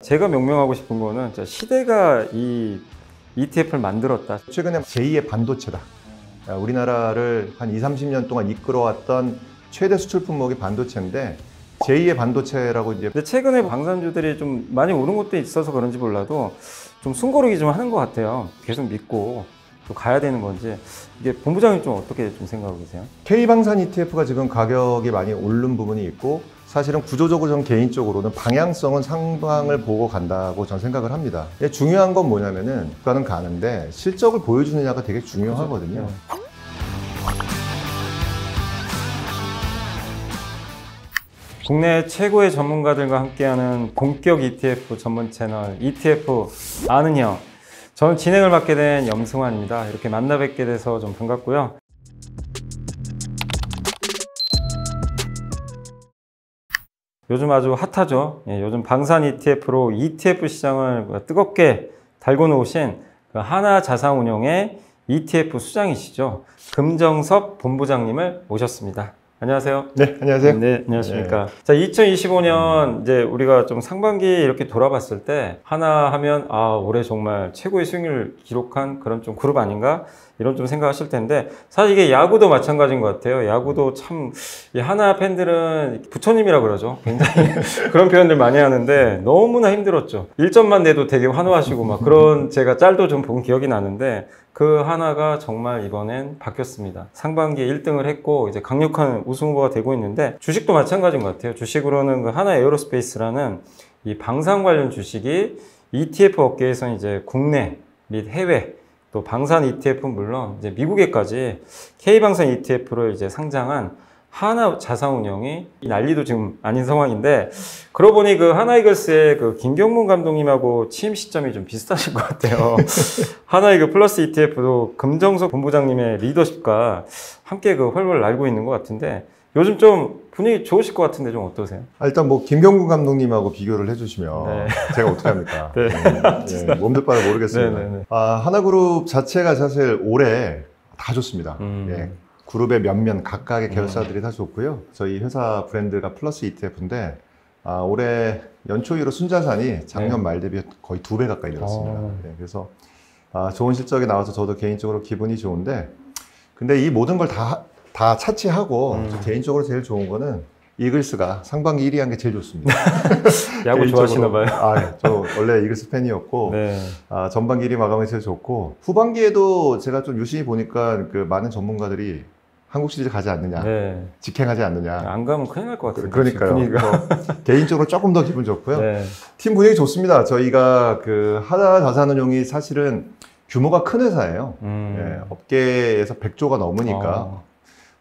제가 명명하고 싶은 거는 시대가 이 ETF를 만들었다. 최근에 제2의 반도체다. 우리나라를 한 20, 30년 동안 이끌어왔던 최대 수출 품목이 반도체인데 제2의 반도체라고 이제. 근데 최근에 방산주들이 좀 많이 오른 것도 있어서 그런지 몰라도 좀 숨고르기 좀 하는 것 같아요. 계속 믿고 또 가야 되는 건지. 이게 본부장님 좀 어떻게 좀 생각하고 계세요? K방산 ETF가 지금 가격이 많이 오른 부분이 있고, 사실은 구조적으로 전 개인적으로는 방향성은 상방을 보고 간다고 전 생각을 합니다. 중요한 건 뭐냐면은 주가는 가는데 실적을 보여주느냐가 되게 중요하거든요. 국내 최고의 전문가들과 함께하는 본격 ETF 전문 채널 ETF 아는 형. 저는 진행을 맡게 된 염승환입니다. 이렇게 만나 뵙게 돼서 좀 반갑고요. 요즘 아주 핫하죠. 요즘 방산 ETF로 ETF 시장을 뜨겁게 달고 놓으신 하나자산운용의 ETF 수장이시죠. 금정섭 본부장님을 모셨습니다. 안녕하세요. 네, 안녕하세요. 네, 안녕하십니까. 네. 자, 2025년 이제 우리가 좀 상반기 이렇게 돌아봤을 때 하나 하면 올해 정말 최고의 수익률 기록한 그런 좀 그룹 아닌가? 이런 좀 생각하실 텐데, 사실 이게 야구도 마찬가지인 것 같아요. 야구도 참 이 하나 팬들은 부처님이라 그러죠. 굉장히 그런 표현들 많이 하는데 너무나 힘들었죠. 1점만 내도 되게 환호하시고 막 그런 제가 짤도 좀 본 기억이 나는데, 그 하나가 정말 이번엔 바뀌었습니다. 상반기에 1등을 했고 이제 강력한 우승 후보가 되고 있는데, 주식도 마찬가지인 것 같아요. 주식으로는 그 하나 에어로스페이스라는 이 방산 관련 주식이 ETF 업계에서 이제 국내 및 해외 또 방산 ETF는 물론 이제 미국에까지 K방산 ETF를 이제 상장한 하나자산운용이 난리도 지금 아닌 상황인데, 그러고 보니 그 하나이글스의 그 김경문 감독님하고 취임 시점이 좀 비슷하신 것 같아요. 하나이글 플러스 ETF도 금정섭 본부장님의 리더십과 함께 그 활활 날고 있는 것 같은데, 요즘 좀 분위기 좋으실 것 같은데 좀 어떠세요? 일단 뭐 김경문 감독님하고 비교를 해주시면 네. 제가 어떻게 합니까? 네. 몸둘 바를 모르겠습니다. 네. 하나그룹 자체가 사실 올해 다 좋습니다. 그룹의 몇몇 각각의 계열사들이 다 좋고요. 저희 회사 브랜드가 플러스 ETF인데 올해 연초이로 순자산이 작년 말 대비 거의 2배 가까이 늘었습니다. 그래서 좋은 실적이 나와서 저도 개인적으로 기분이 좋은데, 근데 이 모든 걸 다 차치하고 개인적으로 제일 좋은 거는 이글스가 상반기 1위 한 게 제일 좋습니다. 야구 좋아하시나 봐요. 저 원래 이글스 팬이었고 전반기 1위 마감이 제일 좋고, 후반기에도 제가 좀 유심히 보니까 그 많은 전문가들이 한국 시리즈 가지 않느냐, 직행하지 않느냐. 안 가면 큰일 날 것 같아요. 그러니까요. 개인적으로 조금 더 기분 좋고요. 팀 분위기 좋습니다. 저희가 그 하나자산운용이 사실은 규모가 큰 회사예요. 업계에서 100조가 넘으니까.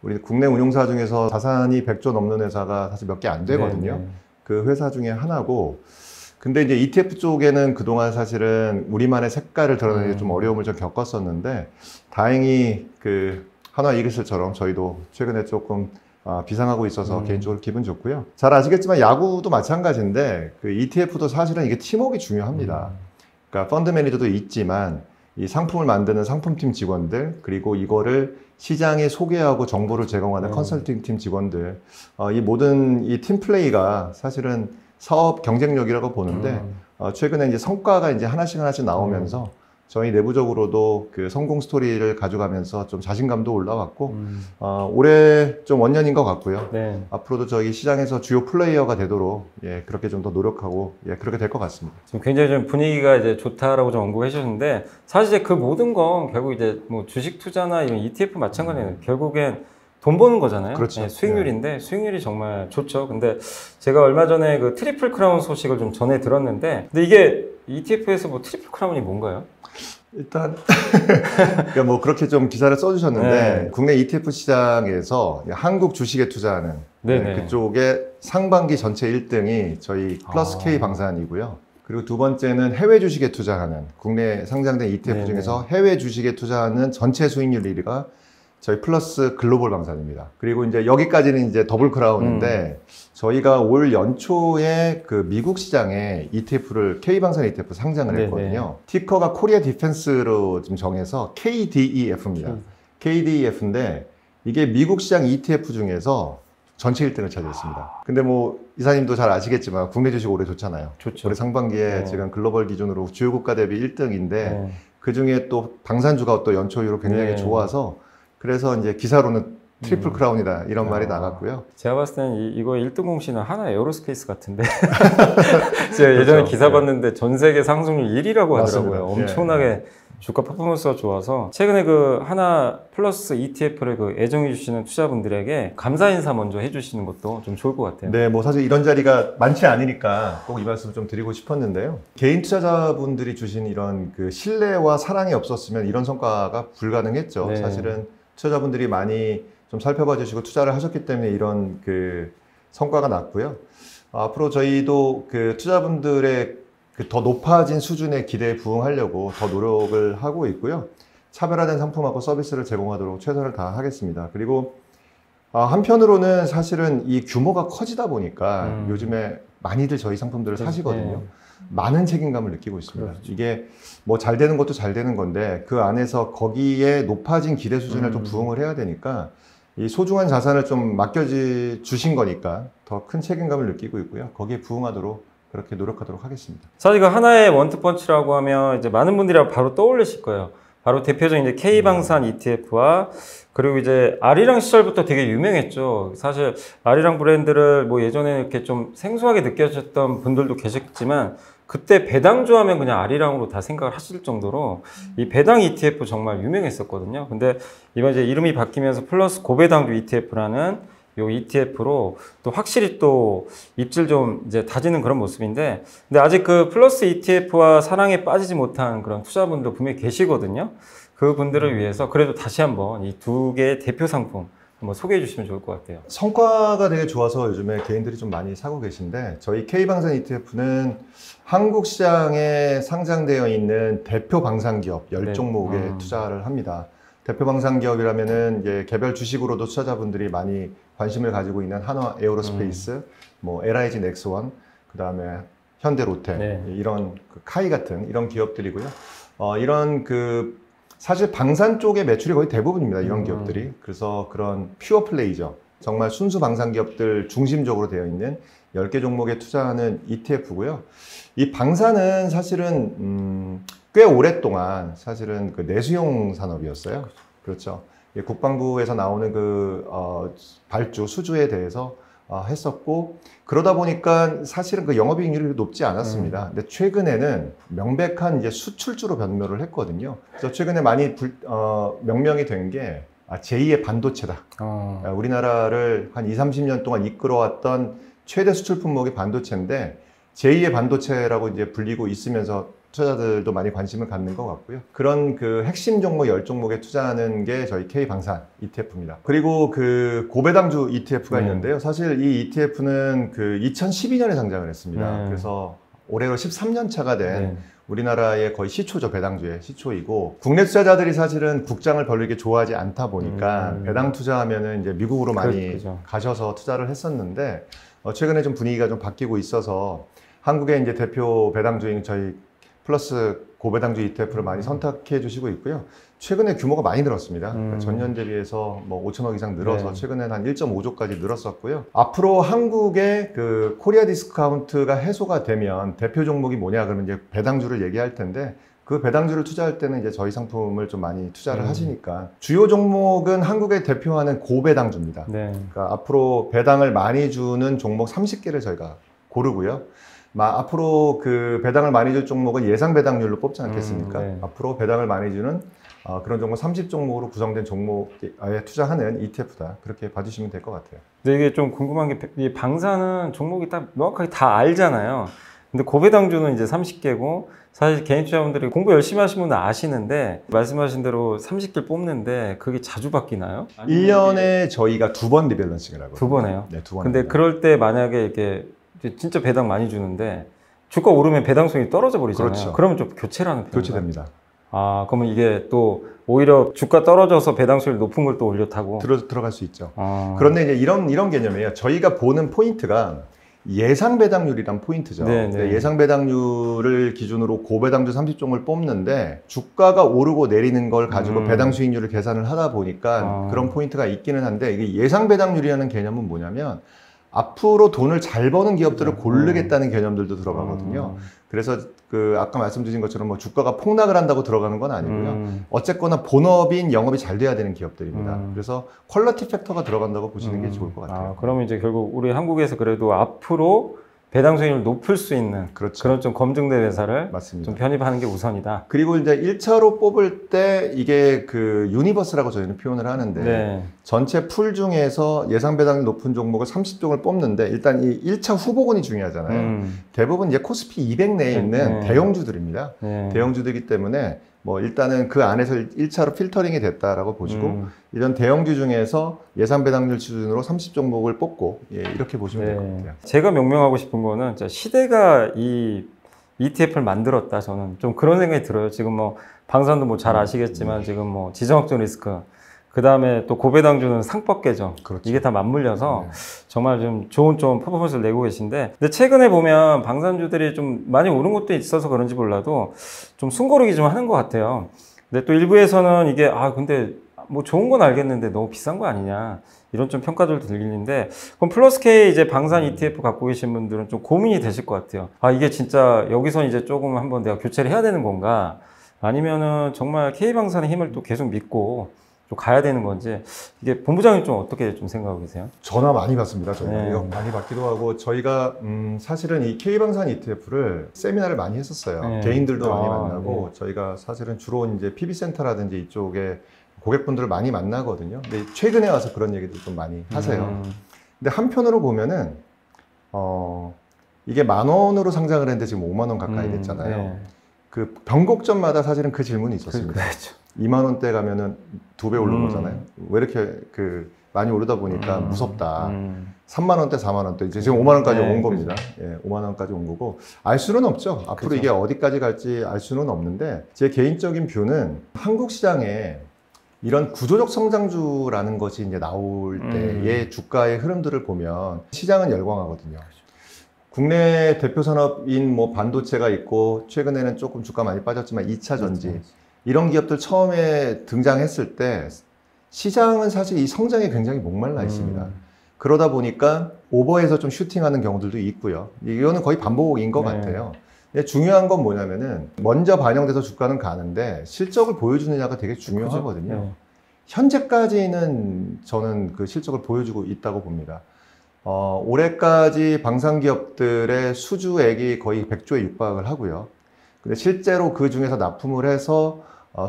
우리 국내 운용사 중에서 자산이 100조 넘는 회사가 사실 몇 개 안 되거든요. 그 회사 중에 하나고, 근데 이제 ETF 쪽에는 그동안 사실은 우리만의 색깔을 드러내기 좀 어려움을 좀 겪었었는데, 다행히 그 하나 이글스처럼 저희도 최근에 조금 비상하고 있어서 개인적으로 기분 좋고요. 잘 아시겠지만 야구도 마찬가지인데 그 ETF도 사실은 이게 팀워크가 중요합니다. 그러니까 펀드 매니저도 있지만 이 상품을 만드는 상품팀 직원들, 그리고 이거를 시장에 소개하고 정보를 제공하는 컨설팅팀 직원들, 이 모든 이 팀플레이가 사실은 사업 경쟁력이라고 보는데, 최근에 이제 성과가 이제 하나씩 나오면서 저희 내부적으로도 그 성공 스토리를 가져가면서 좀 자신감도 올라왔고, 올해 좀 원년인 것 같고요. 앞으로도 저희 시장에서 주요 플레이어가 되도록 그렇게 좀 더 노력하고 그렇게 될 것 같습니다. 지금 굉장히 좀 분위기가 이제 좋다라고 좀 언급해 주셨는데, 사실 이제 그 모든 건 결국 이제 뭐 주식 투자나 이런 ETF 마찬가지예요. 결국엔 돈 버는 거잖아요. 그렇죠. 수익률인데 수익률이 정말 좋죠. 근데 제가 얼마 전에 그 트리플 크라운 소식을 좀 전해 들었는데, 근데 이게 ETF에서 뭐 트리플 크라운이 뭔가요? 일단 그러니까 뭐 그렇게 좀 기사를 써주셨는데, 국내 ETF 시장에서 한국 주식에 투자하는 그쪽에 상반기 전체 1등이 저희 플러스 K 방산이고요. 그리고 두 번째는 해외 주식에 투자하는, 국내 상장된 ETF 중에서 해외 주식에 투자하는 전체 수익률 1위가 저희 플러스 글로벌 방산입니다. 그리고 이제 여기까지는 이제 더블 크라운인데, 저희가 올 연초에 그 미국 시장에 ETF를, K방산 ETF 상장을 했거든요. 티커가 코리아 디펜스로 지금 정해서 KDEF입니다. KDEF인데 이게 미국 시장 ETF 중에서 전체 1등을 차지했습니다. 근데 뭐 이사님도 잘 아시겠지만 국내 주식 올해 좋잖아요. 좋죠. 올해 상반기에 네. 지금 글로벌 기준으로 주요 국가 대비 1등인데 네. 그 중에 또 방산주가 또 연초이후로 굉장히 네. 좋아서 그래서 이제 기사로는 트리플 크라운이다 이런 말이 나갔고요. 제가 봤을 때는 이거 1등 공신은 하나 에어로스페이스 같은데 제가 예전에 그렇죠. 기사 봤는데 전 세계 상승률 1위라고 맞습니다. 하더라고요. 엄청나게 주가 퍼포먼스가 좋아서 최근에 그 하나 플러스 ETF를 그 애정해 주시는 투자분들에게 감사 인사 먼저 해주시는 것도 좀 좋을 것 같아요. 네, 뭐 사실 이런 자리가 많지 않으니까 꼭 이 말씀을 좀 드리고 싶었는데요. 개인 투자자분들이 주신 이런 그 신뢰와 사랑이 없었으면 이런 성과가 불가능했죠. 네. 사실은 투자자분들이 많이 좀 살펴봐 주시고 투자를 하셨기 때문에 이런 그 성과가 났고요. 앞으로 저희도 그 투자분들의 그 더 높아진 수준의 기대에 부응하려고 더 노력을 하고 있고요. 차별화된 상품하고 서비스를 제공하도록 최선을 다하겠습니다. 그리고 한편으로는 사실은 이 규모가 커지다 보니까 요즘에 많이들 저희 상품들을 사시거든요. 많은 책임감을 느끼고 있습니다. 그렇죠. 이게 뭐 잘 되는 것도 잘 되는 건데 그 안에서 거기에 높아진 기대 수준을 좀 부응을 해야 되니까 이 소중한 자산을 좀 맡겨주신 거니까 더 큰 책임감을 느끼고 있고요. 거기에 부응하도록 그렇게 노력하도록 하겠습니다. 사실 이거 하나의 원투펀치라고 하면 이제 많은 분들이 바로 떠올리실 거예요. 바로 대표적인 이제 K방산 ETF와 그리고 이제 아리랑 시절부터 되게 유명했죠. 사실 아리랑 브랜드를 뭐 예전에 이렇게 좀 생소하게 느껴졌던 분들도 계셨지만 그때 배당주 하면 그냥 아리랑으로 다 생각을 하실 정도로 이 배당 ETF 정말 유명했었거든요. 근데 이번 이제 이름이 바뀌면서 플러스 고배당주 ETF라는 요 ETF로 또 확실히 또 입질 좀 이제 다지는 그런 모습인데, 근데 아직 그 플러스 ETF와 사랑에 빠지지 못한 그런 투자분들 분명히 계시거든요. 그 분들을 위해서 그래도 다시 한번 이 두 개의 대표 상품 한번 소개해 주시면 좋을 것 같아요. 성과가 되게 좋아서 요즘에 개인들이 좀 많이 사고 계신데, 저희 K방산 ETF는 한국 시장에 상장되어 있는 대표 방산기업 10종목에 투자를 합니다. 대표 방산기업이라면은 이제 개별 주식으로도 투자자분들이 많이 관심을 가지고 있는 한화 에어로스페이스, 뭐 LIG 넥스원, 그 다음에 현대 롯데, 이런 그 카이 같은 이런 기업들이고요. 이런 그 사실 방산 쪽의 매출이 거의 대부분입니다. 이런 기업들이. 그래서 그런 퓨어 플레이죠. 정말 순수 방산 기업들 중심적으로 되어 있는 10개 종목에 투자하는 ETF고요. 이 방산은 사실은 꽤 오랫동안 사실은 그 내수용 산업이었어요. 그렇죠. 국방부에서 나오는 그 발주, 수주에 대해서 했었고, 그러다 보니까 사실은 그 영업이익률이 높지 않았습니다. 근데 최근에는 명백한 이제 수출주로 변모를 했거든요. 그래서 최근에 많이 명명이 된 게 제2의 반도체다. 우리나라를 한 20, 30년 동안 이끌어왔던 최대 수출 품목이 반도체인데 제2의 반도체라고 이제 불리고 있으면서 투자자들도 많이 관심을 갖는 것 같고요. 그런 그 핵심 종목 10종목에 투자하는 게 저희 K방산 ETF입니다. 그리고 그 고배당주 ETF가 있는데요. 사실 이 ETF는 그 2012년에 상장을 했습니다. 그래서 올해로 13년 차가 된 우리나라의 거의 시초죠. 배당주의 시초이고, 국내 투자자들이 사실은 국장을 별로 이렇게 좋아하지 않다 보니까 배당 투자하면은 이제 미국으로 많이 가셔서 투자를 했었는데, 최근에 좀 분위기가 좀 바뀌고 있어서 한국의 이제 대표 배당주인 저희 플러스 고배당주 ETF를 많이 선택해 주시고 있고요. 최근에 규모가 많이 늘었습니다. 그러니까 전년 대비해서 뭐 5천억 이상 늘어서 최근에는 한 1.5조까지 늘었었고요. 앞으로 한국의 그 코리아 디스카운트가 해소가 되면 대표 종목이 뭐냐 그러면 이제 배당주를 얘기할 텐데, 그 배당주를 투자할 때는 이제 저희 상품을 좀 많이 투자를 하시니까 주요 종목은 한국에 대표하는 고배당주입니다. 그러니까 앞으로 배당을 많이 주는 종목 30개를 저희가 고르고요. 앞으로 그 배당을 많이 줄 종목은 예상 배당률로 뽑지 않겠습니까? 앞으로 배당을 많이 주는 그런 종목 30종목으로 구성된 종목에 투자하는 ETF다. 그렇게 봐주시면 될 것 같아요. 근데 이게 좀 궁금한 게, 이 방사는 종목이 딱 명확하게 다 알잖아요. 근데 고배당주는 이제 30개고, 사실 개인 투자분들이 공부 열심히 하신 분은 아시는데, 말씀하신 대로 30개 뽑는데 그게 자주 바뀌나요? 1년에 저희가 2번 리밸런싱을 하거든요. 2번 해요? 네, 2번. 근데 그럴 때 만약에 이렇게 진짜 배당 많이 주는데 주가 오르면 배당성이 떨어져 버리잖아요. 그렇죠. 그러면 좀 교체라는 표현인가요? 교체됩니다. 그러면 이게 또 오히려 주가 떨어져서 배당성이 높은 걸 또 올려 타고 들어갈 수 있죠. 그런데 이제 이런 개념이에요. 저희가 보는 포인트가 예상 배당률이란 포인트죠. 네. 예상 배당률을 기준으로 고배당주 30종을 뽑는데 주가가 오르고 내리는 걸 가지고 배당 수익률을 계산을 하다 보니까 그런 포인트가 있기는 한데, 이게 예상 배당률이라는 개념은 뭐냐면 앞으로 돈을 잘 버는 기업들을 고르겠다는 개념들도 들어가거든요. 그래서 그 아까 말씀드린 것처럼 뭐 주가가 폭락을 한다고 들어가는 건 아니고요. 어쨌거나 본업인 영업이 잘 돼야 되는 기업들입니다. 그래서 퀄리티 팩터가 들어간다고 보시는 게 좋을 것 같아요. 그러면 이제 결국 우리 한국에서 그래도 앞으로 배당 수익률을 높일 수 있는 그렇죠. 그런 좀 검증된 회사를 맞습니다. 좀 편입하는 게 우선이다. 그리고 이제 1차로 뽑을 때 이게 그 유니버스라고 저희는 표현을 하는데, 네. 전체 풀 중에서 예상 배당이 높은 종목을 30종을 뽑는데, 일단 이 1차 후보군이 중요하잖아요. 대부분 이제 코스피 200 내에 있는 대형주들입니다. 대형주들이기 때문에 뭐 일단은 그 안에서 1차로 필터링이 됐다라고 보시고, 이런 대형주 중에서 예상 배당률 기준으로 30종목을 뽑고, 이렇게 보시면 될 것 같아요. 제가 명명하고 싶은 거는 시대가 이 ETF를 만들었다. 저는 좀 그런 생각이 들어요. 지금 뭐 방산도 뭐 잘 아시겠지만 지금 뭐 지정학적 리스크, 그 다음에 또 고배당주는 상법 개정, 그렇죠. 이게 다 맞물려서 정말 좀 좋은 좀 퍼포먼스를 내고 계신데, 근데 최근에 보면 방산주들이 좀 많이 오른 것도 있어서 그런지 몰라도 좀 숨고르기 좀 하는 것 같아요. 근데 또 일부에서는 이게 근데 뭐 좋은 건 알겠는데 너무 비싼 거 아니냐, 이런 좀 평가들도 들리는데, 그럼 플러스 K 이제 방산 ETF 갖고 계신 분들은 좀 고민이 되실 것 같아요. 이게 진짜 여기서 이제 조금 한번 내가 교체를 해야 되는 건가, 아니면은 정말 K방산의 힘을 또 계속 믿고 좀 가야 되는 건지, 이게 본부장님 좀 어떻게 좀 생각하고 계세요? 전화 많이 받습니다. 저희가 많이 받기도 하고, 저희가 사실은 이 K방산 ETF를 세미나를 많이 했었어요. 개인들도 많이 만나고, 저희가 사실은 주로 이제 PB센터라든지 이쪽에 고객분들을 많이 만나거든요. 근데 최근에 와서 그런 얘기도 좀 많이 하세요. 근데 한편으로 보면은 이게 10,000원으로 상장을 했는데 지금 50,000원 가까이 됐잖아요. 그 변곡점마다 사실은 그 질문이 있었습니다. 그렇죠. 20,000원대 가면은 2배 오른 거잖아요. 왜 이렇게 많이 오르다 보니까 무섭다. 30,000원대, 40,000원대, 이제 지금 50,000원까지 온 겁니다. 50,000원까지 온 거고, 알 수는 없죠. 앞으로 그렇죠. 이게 어디까지 갈지 알 수는 없는데, 제 개인적인 뷰는 한국 시장에 이런 구조적 성장주라는 것이 이제 나올 때의 주가의 흐름들을 보면 시장은 열광하거든요. 국내 대표 산업인 뭐 반도체가 있고, 최근에는 조금 주가 많이 빠졌지만 2차 전지, 이런 기업들 처음에 등장했을 때 시장은 사실 이 성장에 굉장히 목말라 있습니다. 그러다 보니까 오버해서 좀 슈팅하는 경우들도 있고요. 이거는 거의 반복인 것 같아요. 근데 중요한 건 뭐냐면은 먼저 반영돼서 주가는 가는데 실적을 보여주느냐가 되게 중요하거든요. 현재까지는 저는 그 실적을 보여주고 있다고 봅니다. 올해까지 방산기업들의 수주액이 거의 100조에 육박을 하고요. 근데 실제로 그 중에서 납품을 해서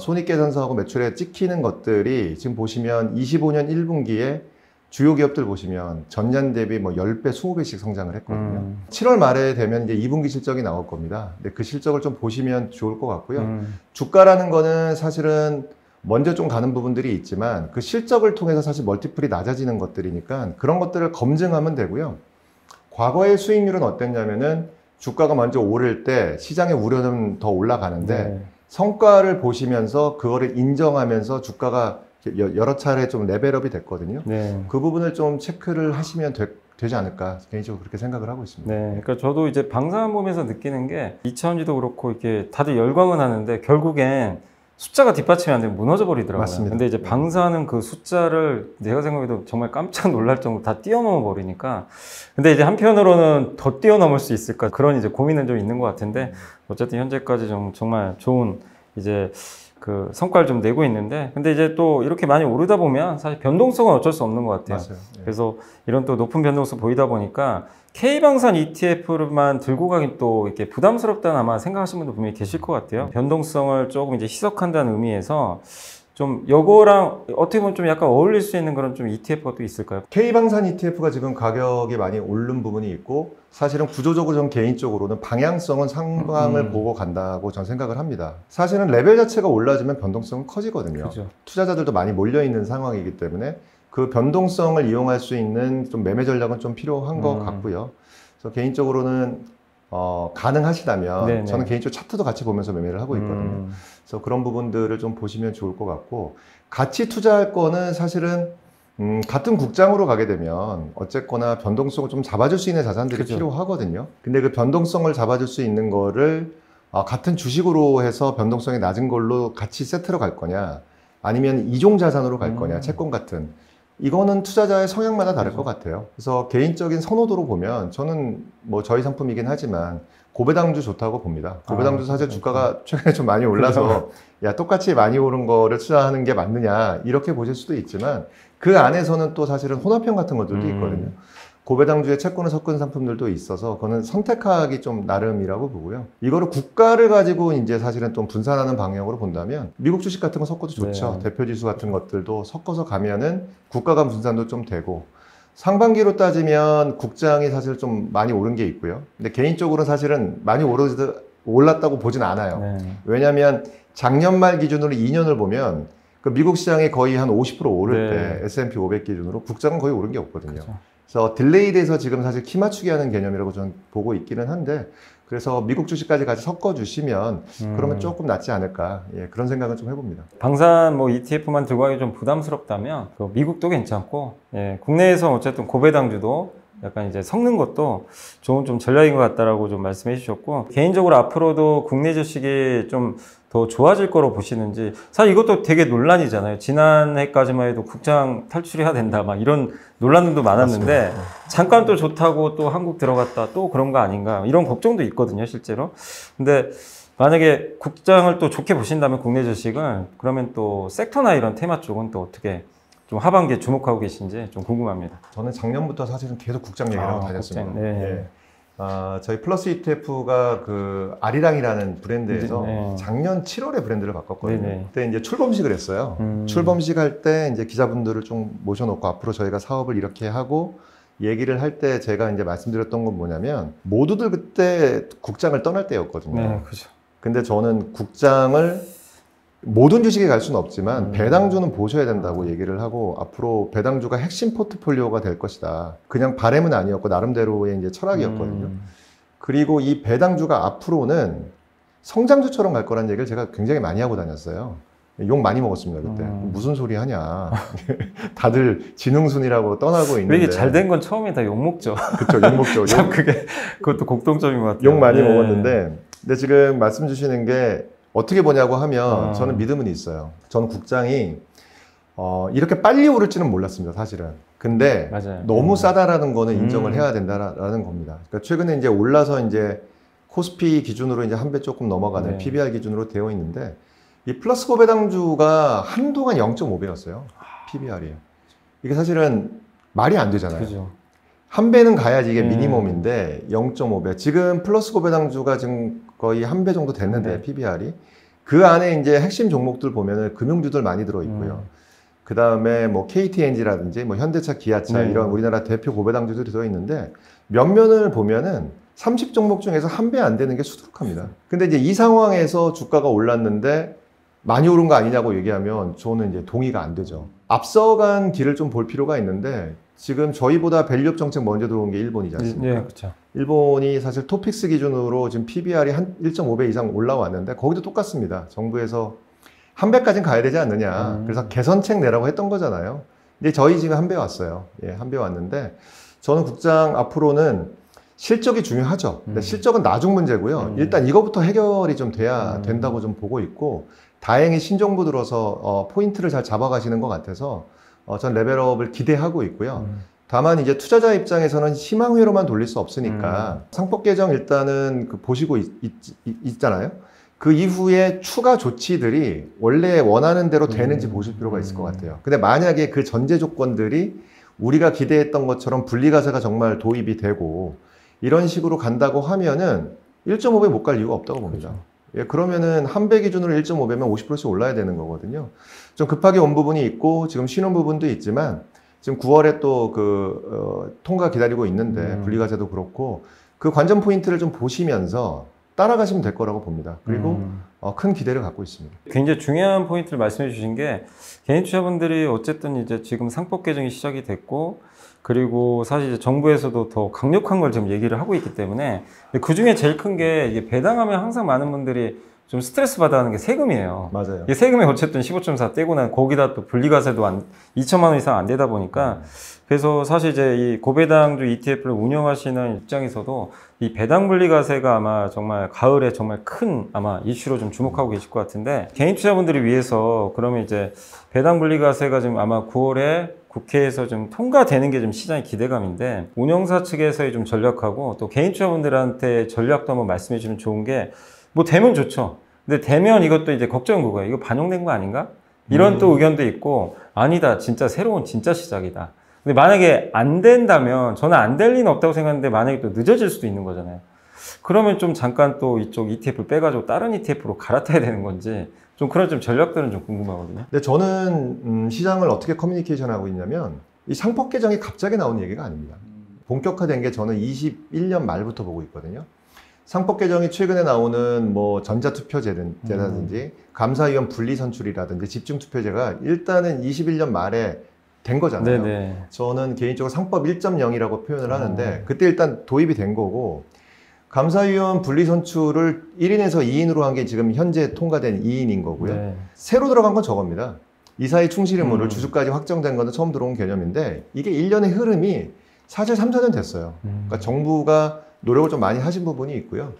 손익계산서하고 매출에 찍히는 것들이 지금 보시면 25년 1분기에 주요 기업들 보시면 전년 대비 뭐 10배, 20배씩 성장을 했거든요. 7월 말에 되면 이제 2분기 실적이 나올 겁니다. 근데 그 실적을 좀 보시면 좋을 것 같고요. 주가라는 거는 사실은 먼저 좀 가는 부분들이 있지만 그 실적을 통해서 사실 멀티플이 낮아지는 것들이니까 그런 것들을 검증하면 되고요. 과거의 수익률은 어땠냐면은 주가가 먼저 오를 때 시장의 우려는 더 올라가는데 성과를 보시면서 그거를 인정하면서 주가가 여러 차례 좀 레벨업이 됐거든요. 그 부분을 좀 체크를 하시면 되지 않을까 개인적으로 그렇게 생각을 하고 있습니다. 그러니까 저도 이제 방산 보면서 느끼는 게 2차전지도 그렇고 이렇게 다들 열광은 하는데 결국엔 숫자가 뒷받침이 안 되면 무너져 버리더라고요. 맞습니다. 근데 이제 방사는 그 숫자를 내가 생각해도 정말 깜짝 놀랄 정도로 다 뛰어넘어 버리니까, 근데 이제 한편으로는 더 뛰어넘을 수 있을까 그런 이제 고민은 좀 있는 것 같은데, 어쨌든 현재까지 정말 좋은 이제 그 성과를 좀 내고 있는데, 근데 이제 또 이렇게 많이 오르다 보면 사실 변동성은 어쩔 수 없는 것 같아요. 맞아요. 그래서 이런 또 높은 변동성 보이다 보니까 K방산 ETF만 들고 가긴 또 이렇게 부담스럽다는 아마 생각하시는 분도 분명히 계실 것 같아요. 변동성을 조금 이제 희석한다는 의미에서 좀 요거랑 어떻게 보면 좀 약간 어울릴 수 있는 그런 좀 ETF가 또 있을까요? K방산 ETF가 지금 가격이 많이 오른 부분이 있고, 사실은 구조적으로 전 개인적으로는 방향성은 상방을 보고 간다고 전 생각을 합니다. 사실은 레벨 자체가 올라지면 변동성은 커지거든요. 그렇죠. 투자자들도 많이 몰려있는 상황이기 때문에 그 변동성을 이용할 수 있는 좀 매매 전략은 좀 필요한 것 같고요. 그래서 개인적으로는 가능하시다면 네네. 저는 개인적으로 차트도 같이 보면서 매매를 하고 있거든요. 그래서 그런 부분들을 좀 보시면 좋을 것 같고, 같이 투자할 거는 사실은 같은 국장으로 가게 되면 어쨌거나 변동성을 좀 잡아줄 수 있는 자산들이 그죠. 필요하거든요. 근데 그 변동성을 잡아줄 수 있는 거를 같은 주식으로 해서 변동성이 낮은 걸로 같이 세트로 갈 거냐, 아니면 이종 자산으로 갈 거냐, 채권 같은. 이거는 투자자의 성향마다 다를 것 같아요. 그래서 개인적인 선호도로 보면 저는 뭐 저희 상품이긴 하지만 고배당주 좋다고 봅니다. 고배당주 사실 주가가 최근에 좀 많이 올라서 야, 똑같이 많이 오른 거를 투자하는 게 맞느냐 이렇게 보실 수도 있지만 그 안에서는 또 사실은 혼합형 같은 것들도 있거든요. 고배당주에 채권을 섞은 상품들도 있어서 그거는 선택하기 좀 나름이라고 보고요. 이거를 국가를 가지고 이제 사실은 좀 분산하는 방향으로 본다면 미국 주식 같은 거 섞어도 좋죠. 네. 대표지수 같은 것들도 섞어서 가면은 국가 간 분산도 좀 되고, 상반기로 따지면 국장이 사실 좀 많이 오른 게 있고요. 근데 개인적으로는 사실은 많이 올랐다고 보진 않아요. 네. 왜냐하면 작년 말 기준으로 2년을 보면 그 미국 시장이 거의 한 50% 오를 네. 때 S&P 500 기준으로 국장은 거의 오른 게 없거든요. 그렇죠. 그래서 딜레이돼서 지금 사실 키 맞추기 하는 개념이라고 저는 보고 있기는 한데, 그래서 미국 주식까지 같이 섞어주시면 그러면 조금 낫지 않을까, 예, 그런 생각은 좀 해봅니다. 방산 뭐 ETF만 들고 가기 좀 부담스럽다면 그 미국도 괜찮고, 예, 국내에서 어쨌든 고배당주도 약간 이제 섞는 것도 좋은 좀 전략인 것 같다라고 좀 말씀해 주셨고, 개인적으로 앞으로도 국내 주식이 좀 더 좋아질 거로 보시는지. 사실 이것도 되게 논란이잖아요. 지난해까지만 해도 국장 탈출해야 된다 막 이런 논란들도 많았는데, 맞습니다. 잠깐 또 좋다고 또 한국 들어갔다 또 그런 거 아닌가 이런 걱정도 있거든요, 실제로. 근데 만약에 국장을 또 좋게 보신다면 국내 주식은, 그러면 또 섹터나 이런 테마 쪽은 또 어떻게 좀 하반기에 주목하고 계신지 좀 궁금합니다. 저는 작년부터 사실은 계속 국장 얘기를 하고 다녔습니다. 국장, 네. 예. 저희 플러스 ETF가 그 아리랑이라는 브랜드에서 네. 작년 7월에 브랜드를 바꿨거든요. 네네. 그때 이제 출범식을 했어요. 출범식 할 때 이제 기자분들을 좀 모셔놓고 앞으로 저희가 사업을 이렇게 하고 얘기를 할 때 제가 이제 말씀드렸던 건 뭐냐면, 모두들 그때 국장을 떠날 때였거든요. 네, 그죠. 근데 저는 국장을 모든 주식에 갈 수는 없지만 배당주는 보셔야 된다고 얘기를 하고, 앞으로 배당주가 핵심 포트폴리오가 될 것이다. 그냥 바람은 아니었고 나름대로의 이제 철학이었거든요. 그리고 이 배당주가 앞으로는 성장주처럼 갈 거라는 얘기를 제가 굉장히 많이 하고 다녔어요. 욕 많이 먹었습니다 그때. 무슨 소리 하냐. 다들 지능순이라고 떠나고 있는데. 이게 잘 된 건 처음에 다 욕먹죠. 그쵸, 욕 먹죠. 참 그것도 공통점인 것 같아요. 욕 많이 네. 먹었는데, 근데 지금 말씀 주시는 게 어떻게 보냐고 하면 저는 믿음은 있어요. 저는 국장이 이렇게 빨리 오를지는 몰랐습니다, 사실은. 근데 맞아요. 너무 싸다라는 거는 인정을 해야 된다라는 겁니다. 그러니까 최근에 이제 올라서 이제 코스피 기준으로 이제 한 배 조금 넘어가는 네. PBR 기준으로 되어 있는데, 이 플러스 고배당주가 한동안 0.5배였어요. PBR이. 이게 사실은 말이 안 되잖아요. 그죠. 한 배는 가야지 이게 미니멈인데 0.5배. 지금 플러스 고배당주가 지금 거의 한 배 정도 됐는데, 네. PBR이. 그 안에 이제 핵심 종목들 보면은 금융주들 많이 들어 있고요. 그 다음에 뭐 KTNG라든지 뭐 현대차, 기아차 이런 우리나라 대표 고배당주들이 들어 있는데, 몇면을 보면은 30종목 중에서 한 배 안 되는 게 수두룩합니다. 근데 이제 이 상황에서 주가가 올랐는데 많이 오른 거 아니냐고 얘기하면 저는 이제 동의가 안 되죠. 앞서간 길을 좀 볼 필요가 있는데, 지금 저희보다 밸류업 정책 먼저 들어온 게 일본이지 않습니까? 네, 그렇죠. 일본이 사실 토픽스 기준으로 지금 PBR이 한 1.5배 이상 올라왔는데, 거기도 똑같습니다. 정부에서 한 배까지는 가야 되지 않느냐. 그래서 개선책 내라고 했던 거잖아요. 근데 저희 지금 한 배 왔어요. 예, 한 배 왔는데, 저는 국장 앞으로는 실적이 중요하죠. 근데 실적은 나중 문제고요. 일단 이거부터 해결이 좀 돼야 된다고 좀 보고 있고, 다행히 신정부 들어서 포인트를 잘 잡아가시는 것 같아서 전 레벨업을 기대하고 있고요. 다만 이제 투자자 입장에서는 희망회로만 돌릴 수 없으니까 상법 개정 일단은 보시고 있잖아요. 그 이후에 추가 조치들이 원래 원하는 대로 되는지 보실 필요가 있을 것 같아요. 근데 만약에 그 전제 조건들이 우리가 기대했던 것처럼 분리과세가 정말 도입이 되고 이런 식으로 간다고 하면은 1.5배 못 갈 이유가 없다고 봅니다. 그렇죠. 예, 그러면은 한 배 기준으로 1.5배면 50%씩 올라야 되는 거거든요. 좀 급하게 온 부분이 있고 지금 쉬는 부분도 있지만, 지금 9월에 또 통과 기다리고 있는데 분리과세도 그렇고 그 관전 포인트를 좀 보시면서 따라가시면 될 거라고 봅니다. 그리고 큰 기대를 갖고 있습니다. 굉장히 중요한 포인트를 말씀해 주신 게, 개인 투자분들이 어쨌든 이제 지금 상법 개정이 시작이 됐고, 그리고 사실 이제 정부에서도 더 강력한 걸 지금 얘기를 하고 있기 때문에, 그 중에 제일 큰 게 이게 배당하면 항상 많은 분들이 좀 스트레스 받아 하는 게 세금이에요. 맞아요. 이게 세금이 어쨌든 15.4 떼고 난 거기다 또 분리과세도 2천만 원 이상 안 되다 보니까 그래서 사실 이제 이 고배당주 ETF를 운영하시는 입장에서도 이 배당 분리과세가 아마 정말 가을에 정말 큰 아마 이슈로 좀 주목하고 계실 것 같은데 개인 투자분들을 위해서 그러면 이제 배당 분리과세가 지금 아마 9월에 국회에서 좀 통과되는 게 좀 시장의 기대감인데 운영사 측에서의 좀 전략하고 또 개인 투자분들한테 전략도 한번 말씀해 주면 좋은 게 뭐 되면 좋죠. 근데 되면 이것도 이제 걱정은 그거예요. 이거 반영된 거 아닌가? 이런 또 의견도 있고 아니다. 진짜 새로운 진짜 시작이다. 근데 만약에 안 된다면 저는 안 될 리는 없다고 생각하는데 만약에 또 늦어질 수도 있는 거잖아요. 그러면 좀 잠깐 또 이쪽 ETF를 빼가지고 다른 ETF로 갈아타야 되는 건지 좀 그런 좀 전략들은 좀 궁금하거든요. 근데 저는 시장을 어떻게 커뮤니케이션하고 있냐면 이 상법 개정이 갑자기 나온 얘기가 아닙니다. 본격화된 게 저는 21년 말부터 보고 있거든요. 상법 개정이 최근에 나오는 뭐 전자투표제라든지 감사위원 분리선출이라든지 집중투표제가 일단은 21년 말에 된 거잖아요. 네네. 저는 개인적으로 상법 1.0이라고 표현을 하는데 그때 일단 도입이 된 거고 감사위원 분리선출을 1인에서 2인으로 한 게 지금 현재 통과된 2인인 거고요. 네. 새로 들어간 건 저겁니다. 이사의 충실 의무를 주주까지 확정된 거는 처음 들어온 개념인데 이게 1년의 흐름이 사실 3, 4년 됐어요. 그러니까 정부가 노력을 좀 많이 하신 부분이 있고요.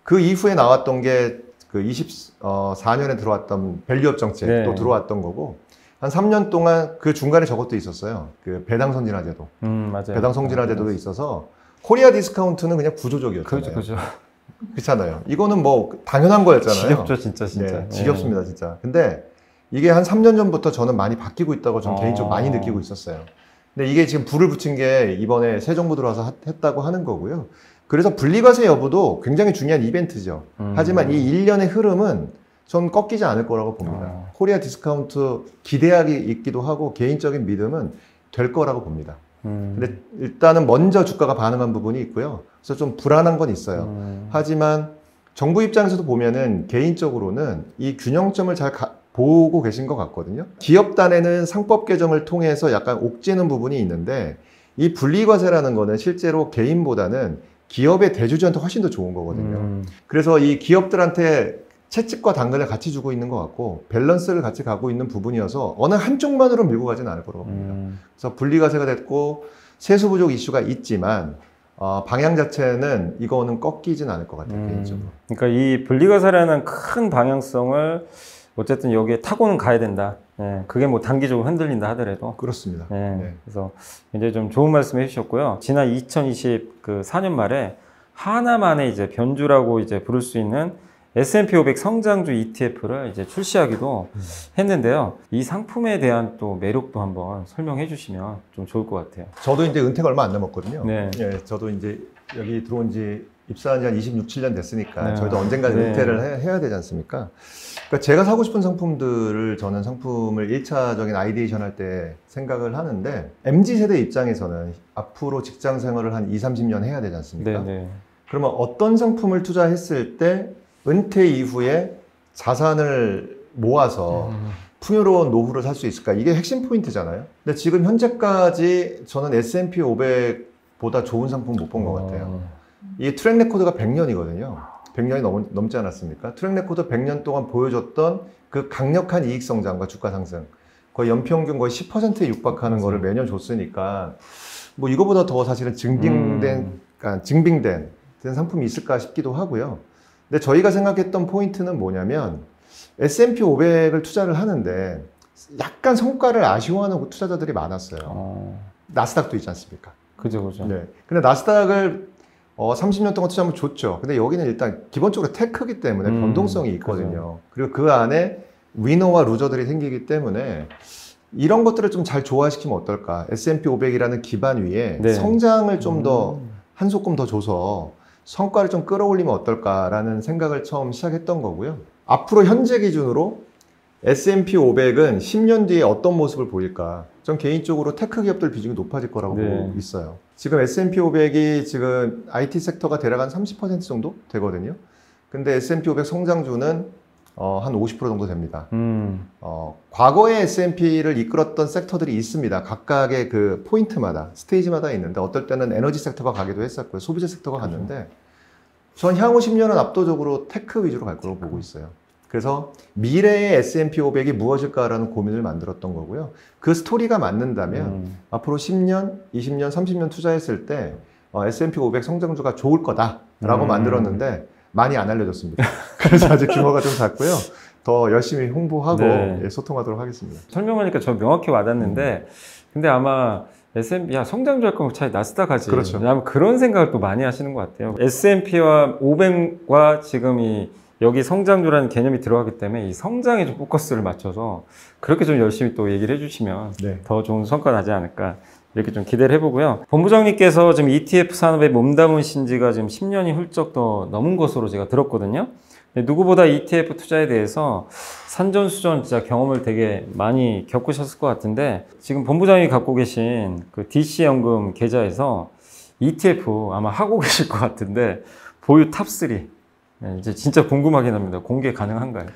그 이후에 나왔던 게 그 24년에 들어왔던 밸류업 정책도 들어왔던 거고 한 3년 동안 그 중간에 저것도 있었어요. 그 배당 선진화제도. 맞아요. 배당 선진화제도도 있어서 코리아 디스카운트는 그냥 구조적이었잖아요. 그렇죠. 그렇잖아요. 이거는 뭐 당연한 거였잖아요. 지겹죠, 진짜. 네, 지겹습니다, 진짜. 근데 이게 한 3년 전부터 저는 많이 바뀌고 있다고 저는 개인적으로 많이 느끼고 있었어요. 근데 이게 지금 불을 붙인 게 이번에 새 정부 들어와서 했다고 하는 거고요. 그래서 분리과세 여부도 굉장히 중요한 이벤트죠. 하지만 이 1년의 흐름은 전 꺾이지 않을 거라고 봅니다. 코리아 디스카운트 기대하기 있기도 하고 개인적인 믿음은 될 거라고 봅니다. 근데 일단은 먼저 주가가 반응한 부분이 있고요. 그래서 좀 불안한 건 있어요. 하지만 정부 입장에서도 보면은 개인적으로는 이 균형점을 잘 보고 계신 것 같거든요. 기업단에는 상법 개정을 통해서 약간 옥죄는 부분이 있는데 이 분리과세라는 거는 실제로 개인보다는 기업의 대주주한테 훨씬 더 좋은 거거든요. 그래서 이 기업들한테 채찍과 당근을 같이 주고 있는 것 같고 밸런스를 같이 가고 있는 부분이어서 어느 한쪽만으로 밀고 가지는 않을 거라고 봅니다. 그래서 분리과세가 됐고 세수 부족 이슈가 있지만 방향 자체는 이거는 꺾이진 않을 것 같아요. 개인적으로. 그러니까 이 분리과세라는 큰 방향성을 어쨌든 여기에 타고는 가야 된다. 예, 그게 뭐 단기적으로 흔들린다 하더라도. 그렇습니다. 예, 네. 그래서 굉장히 좀 좋은 말씀 해주셨고요. 지난 2024년 말에 하나만의 이제 변주라고 이제 부를 수 있는 S&P 500 성장주 ETF를 이제 출시하기도 했는데요. 이 상품에 대한 또 매력도 한번 설명해 주시면 좀 좋을 것 같아요. 저도 이제 은퇴가 얼마 안 남았거든요. 네. 예, 저도 이제 여기 들어온 지 입사한 지 한 26, 7년 됐으니까 네. 저희도 언젠가 은퇴를 해야 되지 않습니까? 그러니까 제가 사고 싶은 상품들을 저는 상품을 1차적인 아이디에이션 할 때 생각을 하는데 MZ세대 입장에서는 앞으로 직장 생활을 한 20, 30년 해야 되지 않습니까? 네. 그러면 어떤 상품을 투자했을 때 은퇴 이후에 자산을 모아서 풍요로운 노후를 살 수 있을까? 이게 핵심 포인트잖아요. 근데 지금 현재까지 저는 S&P 500보다 좋은 상품 못 본 것 같아요. 이 트랙 레코드가 100년이거든요. 100년이 넘지 않았습니까? 트랙 레코드 100년 동안 보여줬던 그 강력한 이익 성장과 주가 상승. 거의 연평균 거의 10%에 육박하는 거를 매년 줬으니까 뭐 이거보다 더 사실은 증빙된 상품이 있을까 싶기도 하고요. 근데 저희가 생각했던 포인트는 뭐냐면 S&P 500을 투자를 하는데 약간 성과를 아쉬워하는 투자자들이 많았어요. 나스닥도 있지 않습니까? 그죠. 네. 근데 나스닥을 30년 동안 투자하면 좋죠. 근데 여기는 일단 기본적으로 테크이기 때문에 변동성이 있거든요. 그리고 그 안에 위너와 루저들이 생기기 때문에 이런 것들을 좀 잘 조화시키면 어떨까? S&P 500이라는 기반 위에 성장을 좀 더 한 소끔 더 줘서 성과를 좀 끌어올리면 어떨까라는 생각을 처음 시작했던 거고요. 앞으로 현재 기준으로 S&P 500은 10년 뒤에 어떤 모습을 보일까? 전 개인적으로 테크 기업들 비중이 높아질 거라고 보고 있어요. 지금 S&P 500이 지금 IT 섹터가 대략 한 30% 정도 되거든요. 근데 S&P 500 성장주는 한 50% 정도 됩니다. 과거에 S&P를 이끌었던 섹터들이 있습니다. 각각의 그 포인트마다, 스테이지마다 있는데 어떨 때는 에너지 섹터가 가기도 했었고요. 소비재 섹터가 갔는데 전 향후 10년은 압도적으로 테크 위주로 갈 거라고 보고 있어요. 그래서 미래의 S&P 500이 무엇일까라는 고민을 만들었던 거고요. 그 스토리가 맞는다면 앞으로 10년, 20년, 30년 투자했을 때 S&P 500 성장주가 좋을 거다라고 만들었는데 많이 안 알려졌습니다. 그래서 아직 규모가 좀 작고요. 더 열심히 홍보하고 네. 소통하도록 하겠습니다. 설명하니까 저 명확히 와닿는데 근데 아마 S&P, 야, 성장주 할 거면 차라리 나스닥 하지. 그렇죠. 왜냐하면 그런 생각을 또 많이 하시는 것 같아요. S&P와 500과 지금 여기 성장주라는 개념이 들어가기 때문에 이 성장에 좀 포커스를 맞춰서 그렇게 좀 열심히 또 얘기를 해주시면 네. 더 좋은 성과 나지 않을까. 이렇게 좀 기대를 해보고요. 본부장님께서 지금 ETF 산업에 몸담으신 지가 지금 10년이 훌쩍 더 넘은 것으로 제가 들었거든요. 누구보다 ETF 투자에 대해서 산전수전 진짜 경험을 되게 많이 겪으셨을 것 같은데 지금 본부장이 갖고 계신 그 DC연금 계좌에서 ETF 아마 하고 계실 것 같은데 보유 탑3 이제 진짜 궁금하긴 합니다. 공개 가능한가요?